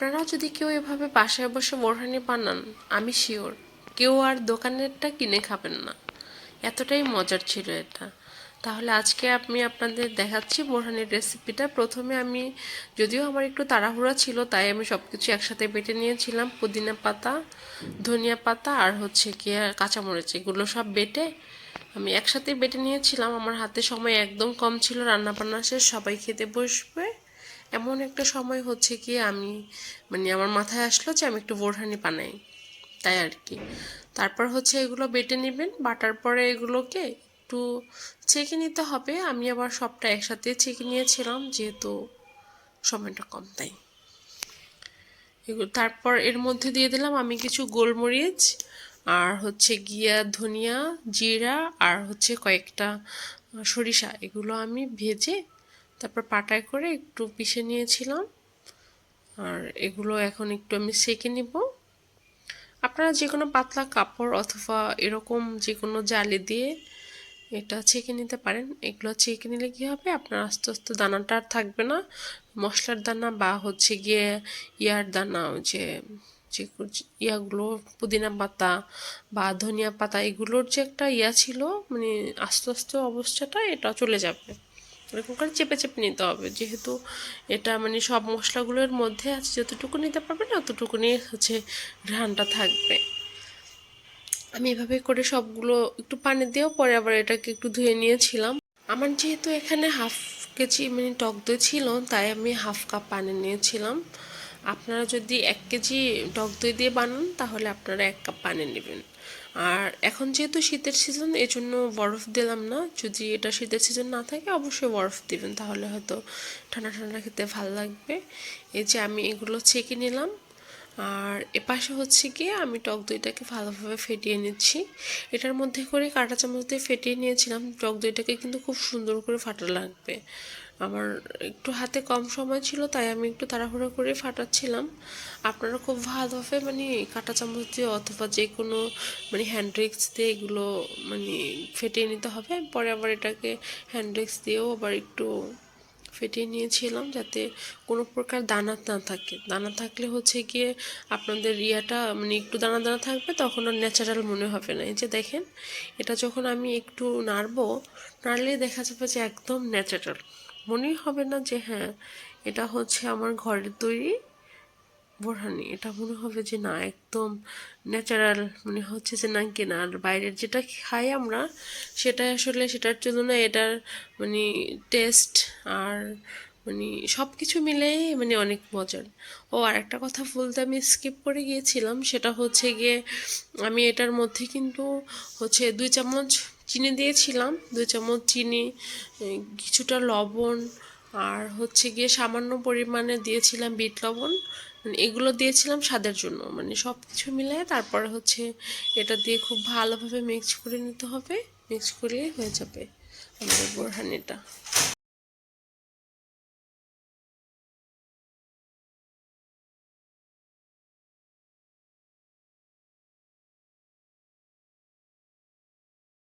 আপনারাও যদি কেউ এভাবে বাসায় বসে বোরহানি বানান, আমি শিওর কেউ আর দোকানেরটা কিনে খাবেন না। এতটাই মজার ছিল এটা। তাহলে আজকে আমি আপনাদের দেখাচ্ছি বোরহানির রেসিপিটা। প্রথমে আমি, যদিও আমার একটু তাড়াহুড়া ছিল, তাই আমি সব কিছু একসাথে বেটে নিয়েছিলাম। পুদিনা পাতা, ধনিয়া পাতা আর হচ্ছে কি কাঁচামরিচ, এগুলো সব বেটে আমি একসাথে বেটে নিয়েছিলাম। আমার হাতে সময় একদম কম ছিল, রান্না বান্না শেষ, সবাই খেতে বসবে এমন একটা সময় হচ্ছে কি আমি আমার মাথায় আসলো যে আমি একটু বোরহানি বানাই, তাই আর কি। তারপর হচ্ছে এগুলো বেটে নেবেন, বাটার পরে এগুলোকে একটু ছেঁকে নিতে হবে। আমি আবার সবটা একসাথে ছেঁকে নিয়েছিলাম যেহেতু সময়টা কম, তাই এগুলো। তারপর এর মধ্যে দিয়ে দিলাম আমি কিছু গোলমরিচ আর হচ্ছে গিয়া ধনিয়া, জিরা আর হচ্ছে কয়েকটা সরিষা, এগুলো আমি ভেজে তারপর পাটায় করে একটু পিষে নিয়েছিলাম। আর এগুলো এখন একটু আমি সেঁকে নিব। আপনারা যে কোনো পাতলা কাপড় অথবা এরকম যে কোনো জালি দিয়ে এটা ছেঁকে নিতে পারেন। এগুলো ছেঁকে নিলে কী হবে, আপনার আস্তে আস্তে দানাটা আর থাকবে না, মশলার দানা বা হচ্ছে গিয়ে ইয়ার দানা, যে যে ইয়াগুলো পুদিনা পাতা বা ধনিয়া পাতা এগুলোর যে একটা ইয়া ছিল, আস্তে আস্তে অবস্থাটা এটা চলে যাবে। এরকম করে চেপে চেপে নিতে হবে, যেহেতু এটা সব মশলাগুলোর মধ্যে আছে, যতটুকু নিতে পারবেন অতটুকুনি হচ্ছে ঘ্রাণটা থাকবে। আমি এভাবে করে সবগুলো একটু পানি দিয়েও পরে আবার এটাকে একটু ধুয়ে নিয়েছিলাম। আমার যেহেতু এখানে হাফ কেজি টক দই ছিল, তাই আমি হাফ কাপ পানি নিয়েছিলাম। আপনারা যদি 1 কেজি টক দই দিয়ে বানান তাহলে আপনারা 1 কাপ পানি নেবেন। আর এখন যেহেতু শীতের সিজন, এই জন্য বরফ দিলাম না। যদি এটা শীতের সিজন না থাকে অবশ্যই বরফ দিবেন, তাহলে হয়তো ঠান্ডা ঠান্ডা খেতে ভালো লাগবে। এই যে আমি এগুলো ছেঁকে নিলাম। আর এপাশে হচ্ছে গিয়ে আমি টক দইটাকে ভালোভাবে ফেটিয়ে নিচ্ছি। এটার মধ্যে করে কাঁটা চামচ দিয়ে ফেটিয়ে নিয়েছিলাম। টক দইটাকে কিন্তু খুব সুন্দর করে ফাটা লাগবে। আমার একটু হাতে কম সময় ছিল, তাই আমি একটু তাড়াহুড়ো করে ফাটাচ্ছিলাম। আপনারা খুব ভালোভাবে কাঁটা চামচ দিয়ে অথবা যে কোনো হ্যান্ড রিক্স দিয়ে এগুলো ফেটিয়ে নিতে হবে। পরে আবার এটাকে হ্যান্ড রিক্স দিয়েও আবার একটু ফেটিয়ে নিয়েছিলাম, যাতে কোনো প্রকার দানা না থাকে। দানা থাকলে হচ্ছে গিয়ে আপনাদের ইয়াটা একটু দানা দানা থাকবে, তখন আর ন্যাচারাল মনে হবে না। এই যে দেখেন, এটা যখন আমি একটু নাড়বো, নাড়লেই দেখা যাবে যে একদম ন্যাচারাল, মনেই হবে না যে হ্যাঁ এটা হচ্ছে আমার ঘরের তৈরি বোরহানি। এটা মনে হবে যে না, একদম ন্যাচারাল, মনে হচ্ছে যে না কেনার বাইরের যেটা খাই আমরা সেটা আসলে সেটার তুলনায় এটার টেস্ট আর সব কিছু মিলেই অনেক মজার। ও আর একটা কথা বলতে আমি স্কিপ করে গিয়েছিলাম, সেটা হচ্ছে গিয়ে আমি এটার মধ্যে কিন্তু হচ্ছে 2 চামচ চিনি দিয়েছিলাম। 2 চামচ চিনি, কিছুটা লবণ আর হচ্ছে গিয়ে সামান্য পরিমাণে দিয়েছিলাম বিট লবণ। এগুলো দিয়েছিলাম স্বাদের জন্য। সব কিছু মিলে তারপরে হচ্ছে এটা দিয়ে খুব ভালোভাবে মিক্স করে নিতে হবে। মিক্স করলেই হয়ে যাবে আমাদের বোরহানিটা।